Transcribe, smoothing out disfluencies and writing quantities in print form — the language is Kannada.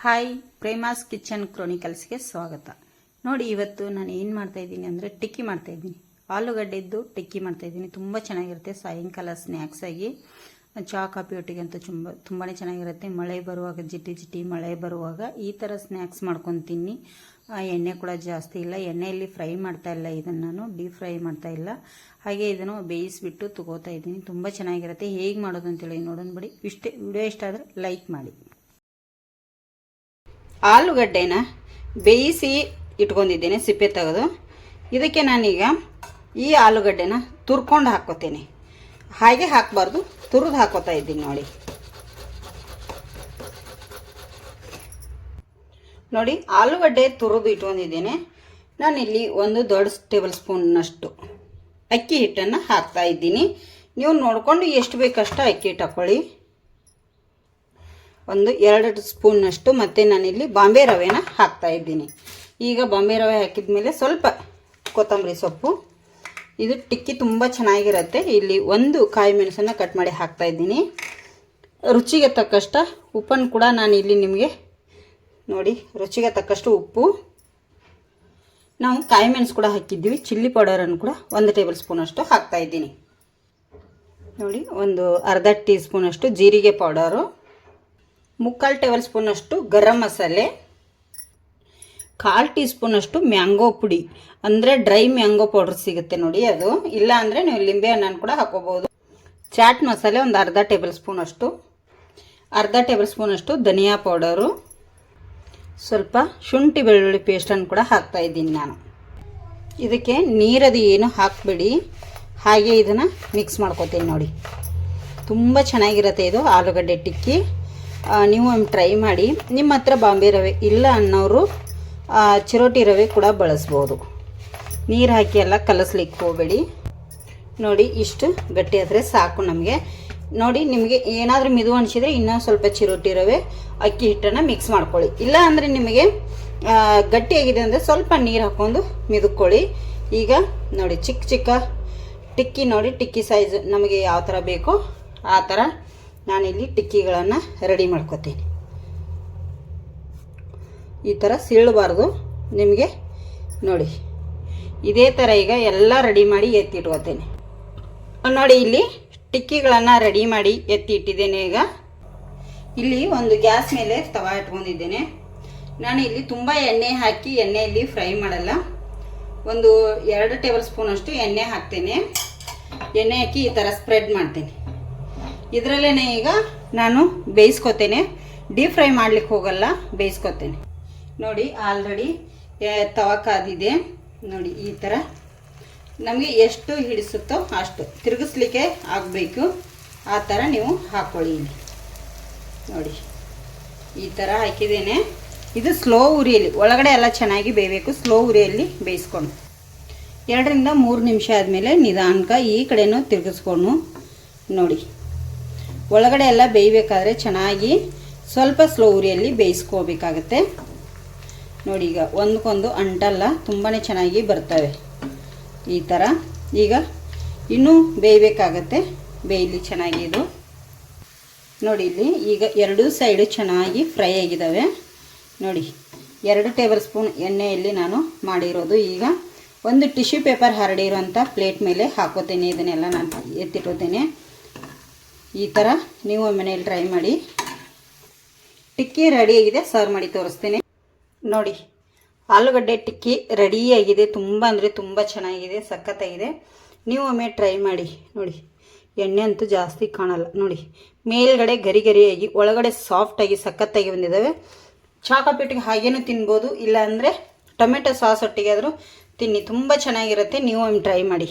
ಹಾಯ್, ಪ್ರೇಮಾಸ್ ಕಿಚನ್ ಕ್ರೋನಿಕಲ್ಸ್ಗೆ ಸ್ವಾಗತ. ನೋಡಿ, ಇವತ್ತು ನಾನು ಏನು ಮಾಡ್ತಾ ಇದ್ದೀನಿ ಅಂದರೆ ಟಿಕ್ಕಿ ಮಾಡ್ತಾ ಇದ್ದೀನಿ. ಆಲೂಗಡ್ಡೆದ್ದು ಟಿಕ್ಕಿ ಮಾಡ್ತಾ ಇದ್ದೀನಿ. ತುಂಬ ಚೆನ್ನಾಗಿರುತ್ತೆ. ಸಾಯಂಕಾಲ ಸ್ನ್ಯಾಕ್ಸ್ ಆಗಿ ಚಹಾ ಕಾಫಿ ಒಟ್ಟಿಗಂತೂ ತುಂಬಾ ಚೆನ್ನಾಗಿರುತ್ತೆ. ಮಳೆ ಬರುವಾಗ, ಜಿಟಿ ಜಿಟಿ ಮಳೆ ಬರುವಾಗ ಈ ಥರ ಸ್ನ್ಯಾಕ್ಸ್ ಮಾಡ್ಕೊಂಡು ತಿನ್ನಿ. ಎಣ್ಣೆ ಕೂಡ ಜಾಸ್ತಿ ಇಲ್ಲ. ಎಣ್ಣೆಯಲ್ಲಿ ಫ್ರೈ ಮಾಡ್ತಾ ಇಲ್ಲ, ಇದನ್ನು ನಾನು ಡೀಪ್ ಫ್ರೈ ಮಾಡ್ತಾ ಇಲ್ಲ. ಹಾಗೆ ಇದನ್ನು ಬೇಯಿಸಿಬಿಟ್ಟು ತಗೋತಾ ಇದ್ದೀನಿ. ತುಂಬ ಚೆನ್ನಾಗಿರುತ್ತೆ. ಹೇಗೆ ಮಾಡೋದು ಅಂತೇಳಿ ನೋಡೋಣ ಬಿಡಿ. ವಿಡಿಯೋ ಇಷ್ಟ ಆದರೆ ಲೈಕ್ ಮಾಡಿ. ಆಲೂಗಡ್ಡೆನ ಬೇಯಿಸಿ ಇಟ್ಕೊಂಡಿದ್ದೇನೆ, ಸಿಪ್ಪೆ ತೆಗೆದು. ಇದಕ್ಕೆ ನಾನೀಗ ಈ ಆಲೂಗಡ್ಡೆನ ತುರ್ಕೊಂಡು ಹಾಕ್ಕೋತೇನೆ. ಹಾಗೆ ಹಾಕಬಾರ್ದು, ತುರಿದು ಹಾಕೋತಾ ಇದ್ದೀನಿ. ನೋಡಿ, ಆಲೂಗಡ್ಡೆ ತುರಿದು ಇಟ್ಕೊಂಡಿದ್ದೇನೆ. ನಾನಿಲ್ಲಿ ಒಂದು ದೊಡ್ಡ ಟೇಬಲ್ ಸ್ಪೂನ್ನಷ್ಟು ಅಕ್ಕಿ ಹಿಟ್ಟನ್ನು ಹಾಕ್ತಾ ಇದ್ದೀನಿ. ನೀವು ನೋಡಿಕೊಂಡು ಎಷ್ಟು ಬೇಕಷ್ಟು ಅಕ್ಕಿ ಹಿಟ್ಟು ಹಾಕ್ಕೊಳ್ಳಿ. ಒಂದು 2 ಸ್ಪೂನ್ನಷ್ಟು. ಮತ್ತು ನಾನಿಲ್ಲಿ ಬಾಂಬೆ ರವೆನ ಹಾಕ್ತಾ ಇದ್ದೀನಿ. ಈಗ ಬಾಂಬೆ ರವೆ ಹಾಕಿದ ಮೇಲೆ ಸ್ವಲ್ಪ ಕೊತ್ತಂಬರಿ ಸೊಪ್ಪು. ಇದು ಟಿಕ್ಕಿ ತುಂಬ ಚೆನ್ನಾಗಿರುತ್ತೆ. ಇಲ್ಲಿ ಒಂದು ಕಾಯಿ ಮೆಣಸನ್ನು ಕಟ್ ಮಾಡಿ ಹಾಕ್ತಾ ಇದ್ದೀನಿ. ರುಚಿಗೆ ತಕ್ಕಷ್ಟು ಉಪ್ಪನ್ನು ಕೂಡ ನಾನು ಇಲ್ಲಿ ನಿಮಗೆ ನೋಡಿ, ರುಚಿಗೆ ತಕ್ಕಷ್ಟು ಉಪ್ಪು. ನಾವು ಕಾಯಿ ಮೆಣಸು ಕೂಡ ಹಾಕಿದ್ದೀವಿ. ಚಿಲ್ಲಿ ಪೌಡರನ್ನು ಕೂಡ 1 ಟೇಬಲ್ ಸ್ಪೂನಷ್ಟು ಹಾಕ್ತಾ ಇದ್ದೀನಿ. ನೋಡಿ, ಒಂದು ಅರ್ಧ ಟೀ ಸ್ಪೂನಷ್ಟು ಜೀರಿಗೆ ಪೌಡರು, 3/4 ಟೇಬಲ್ ಸ್ಪೂನಷ್ಟು ಗರಂ ಮಸಾಲೆ, 1/4 ಟೀ ಸ್ಪೂನಷ್ಟು ಮ್ಯಾಂಗೋ ಪುಡಿ, ಅಂದರೆ ಡ್ರೈ ಮ್ಯಾಂಗೋ ಪೌಡರ್ ಸಿಗುತ್ತೆ ನೋಡಿ, ಅದು. ಇಲ್ಲ ಅಂದರೆ ನೀವು ಲಿಂಬೆ ಹಣ್ಣನ್ನು ಕೂಡ ಹಾಕೋಬಹುದು. ಚಾಟ್ ಮಸಾಲೆ ಒಂದು ಅರ್ಧ ಟೇಬಲ್ ಸ್ಪೂನಷ್ಟು, ಅರ್ಧ ಟೇಬಲ್ ಸ್ಪೂನಷ್ಟು ಧನಿಯಾ ಪೌಡರು, ಸ್ವಲ್ಪ ಶುಂಠಿ ಬೆಳ್ಳುಳ್ಳಿ ಪೇಸ್ಟನ್ನು ಕೂಡ ಹಾಕ್ತಾ ಇದ್ದೀನಿ ನಾನು. ಇದಕ್ಕೆ ನೀರದು ಏನು ಹಾಕಬೇಡಿ, ಹಾಗೆ ಇದನ್ನು ಮಿಕ್ಸ್ ಮಾಡ್ಕೋತೀನಿ. ನೋಡಿ, ತುಂಬ ಚೆನ್ನಾಗಿರುತ್ತೆ ಇದು ಆಲೂಗಡ್ಡೆ ಟಿಕ್ಕಿ. ನೀವು ಟ್ರೈ ಮಾಡಿ. ನಿಮ್ಮ ಹತ್ರ ಬಾಂಬೆ ರವೆ ಇಲ್ಲ ಅನ್ನೋರು ಚಿರೋಟಿ ರವೆ ಕೂಡ ಬಳಸ್ಬೋದು. ನೀರು ಹಾಕಿ ಎಲ್ಲ ಕಲಸ್ಲಿಕ್ಕೆ ಹೋಗಬೇಡಿ. ನೋಡಿ, ಇಷ್ಟು ಗಟ್ಟಿ ಆದರೆ ಸಾಕು ನಮಗೆ. ನೋಡಿ, ನಿಮಗೆ ಏನಾದರೂ ಮಿದು ಅನಿಸಿದರೆ ಇನ್ನೊಂದು ಸ್ವಲ್ಪ ಚಿರೋಟಿ ರವೆ ಅಕ್ಕಿ ಹಿಟ್ಟನ್ನು ಮಿಕ್ಸ್ ಮಾಡ್ಕೊಳ್ಳಿ. ಇಲ್ಲ ಅಂದರೆ ನಿಮಗೆ ಗಟ್ಟಿಯಾಗಿದೆ ಅಂದರೆ ಸ್ವಲ್ಪ ನೀರು ಹಾಕ್ಕೊಂಡು ಮಿದುಕೊಳ್ಳಿ. ಈಗ ನೋಡಿ, ಚಿಕ್ಕ ಚಿಕ್ಕ ಟಿಕ್ಕಿ, ನೋಡಿ ಟಿಕ್ಕಿ ಸೈಜ್ ನಮಗೆ ಯಾವ ಥರ ಬೇಕೋ ಆ ಥರ ನಾನಿಲ್ಲಿ ಟಿಕ್ಕಿಗಳನ್ನು ರೆಡಿ ಮಾಡ್ಕೋತೀನಿ. ಈ ಥರ ಸೀಳಬಾರ್ದು ನಿಮಗೆ. ನೋಡಿ, ಇದೇ ಥರ ಈಗ ಎಲ್ಲ ರೆಡಿ ಮಾಡಿ ಎತ್ತಿಟ್ಕೋತೇನೆ. ನೋಡಿ, ಇಲ್ಲಿ ಟಿಕ್ಕಿಗಳನ್ನು ರೆಡಿ ಮಾಡಿ ಎತ್ತಿ ಇಟ್ಟಿದ್ದೇನೆ. ಈಗ ಇಲ್ಲಿ ಒಂದು ಗ್ಯಾಸ್ ಮೇಲೆ ತವಾ ಇಟ್ಕೊಂಡಿದ್ದೇನೆ. ನಾನು ಇಲ್ಲಿ ತುಂಬ ಎಣ್ಣೆ ಹಾಕಿ ಎಣ್ಣೆಯಲ್ಲಿ ಫ್ರೈ ಮಾಡಲ್ಲ. ಒಂದು 2 ಟೇಬಲ್ ಸ್ಪೂನಷ್ಟು ಎಣ್ಣೆ ಹಾಕ್ತೇನೆ. ಎಣ್ಣೆ ಹಾಕಿ ಈ ಥರ ಸ್ಪ್ರೆಡ್ ಮಾಡ್ತೇನೆ. ಇದರಲ್ಲೇ ಈಗ ನಾನು ಬೇಯಿಸ್ಕೊತೇನೆ. ಡೀಪ್ ಫ್ರೈ ಮಾಡ್ಲಿಕ್ಕೆ ಹೋಗಲ್ಲ, ಬೇಯಿಸ್ಕೊತೇನೆ. ನೋಡಿ, ಆಲ್ರೆಡಿ ತವಾ ಕಾದಿದೆ. ನೋಡಿ, ಈ ಥರ ನಮಗೆ ಎಷ್ಟು ಹಿಡಿಸುತ್ತೋ ಅಷ್ಟು ತಿರುಗಿಸ್ಲಿಕ್ಕೆ ಆಗಬೇಕು. ಆ ಥರ ನೀವು ಹಾಕ್ಕೊಳ್ಳಿ. ಇಲ್ಲಿ ನೋಡಿ, ಈ ಥರ ಹಾಕಿದ್ದೇನೆ. ಇದು ಸ್ಲೋ ಉರಿಯಲ್ಲಿ, ಒಳಗಡೆ ಎಲ್ಲ ಚೆನ್ನಾಗಿ ಬೇಯಬೇಕು. ಸ್ಲೋ ಉರಿಯಲ್ಲಿ ಬೇಯಿಸ್ಕೊಂಡು 2 ರಿಂದ 3 ನಿಮಿಷ ಆದಮೇಲೆ ನಿಧಾನಕ್ಕೆ ಈ ಕಡೆನೂ ತಿರುಗಿಸ್ಕೊಂಡು ನೋಡಿ, ಒಳಗಡೆ ಎಲ್ಲ ಬೇಯಬೇಕಾದ್ರೆ ಚೆನ್ನಾಗಿ ಸ್ವಲ್ಪ ಸ್ಲೋ ಉರಿಯಲ್ಲಿ ಬೇಯಿಸ್ಕೋಬೇಕಾಗತ್ತೆ. ನೋಡಿ, ಈಗ ಒಂದಕ್ಕೊಂದು ಅಂಟಲ್ಲ, ತುಂಬಾ ಚೆನ್ನಾಗಿ ಬರ್ತವೆ ಈ ಥರ. ಈಗ ಇನ್ನೂ ಬೇಯಬೇಕಾಗತ್ತೆ, ಬೇಯಲಿ ಚೆನ್ನಾಗಿ ಇದು. ನೋಡಿ, ಇಲ್ಲಿ ಈಗ 2 ಸೈಡು ಚೆನ್ನಾಗಿ ಫ್ರೈ ಆಗಿದ್ದಾವೆ. ನೋಡಿ, 2 ಟೇಬಲ್ ಸ್ಪೂನ್ ಎಣ್ಣೆಯಲ್ಲಿ ನಾನು ಮಾಡಿರೋದು. ಈಗ ಒಂದು ಟಿಶ್ಯೂ ಪೇಪರ್ ಹರಡಿರೋಂಥ ಪ್ಲೇಟ್ ಮೇಲೆ ಹಾಕೋತೇನೆ. ಇದನ್ನೆಲ್ಲ ನಾನು ಎತ್ತಿಟ್ಟೋತೇನೆ. ಈ ಥರ ನೀವು ಮನೆಯಲ್ಲಿ ಟ್ರೈ ಮಾಡಿ. ಟಿಕ್ಕಿ ರೆಡಿಯಾಗಿದೆ, ಸರ್ವ್ ಮಾಡಿ ತೋರಿಸ್ತೇನೆ. ನೋಡಿ, ಆಲೂಗಡ್ಡೆ ಟಿಕ್ಕಿ ರೆಡಿಯಾಗಿದೆ. ತುಂಬ ಅಂದರೆ ತುಂಬ ಚೆನ್ನಾಗಿದೆ, ಸಖತ್ತಾಗಿದೆ. ನೀವು ಒಮ್ಮೆ ಟ್ರೈ ಮಾಡಿ. ನೋಡಿ, ಎಣ್ಣೆ ಅಂತೂ ಜಾಸ್ತಿ ಕಾಣಲ್ಲ. ನೋಡಿ, ಮೇಲ್ಗಡೆ ಗರಿ ಗರಿಯಾಗಿ, ಒಳಗಡೆ ಸಾಫ್ಟಾಗಿ ಸಖತ್ತಾಗಿ ಬಂದಿದ್ದಾವೆ. ಚಾಕಾಪಿಟ್ಟಿಗೆ ಹಾಗೇನೂ ತಿನ್ಬೋದು, ಇಲ್ಲ ಅಂದರೆ ಟೊಮೆಟೊ ಸಾಸ್ ಒಟ್ಟಿಗೆ ಆದರೂ ತಿನ್ನಿ. ತುಂಬ ಚೆನ್ನಾಗಿರುತ್ತೆ. ನೀವು ಒಮ್ಮೆ ಟ್ರೈ ಮಾಡಿ.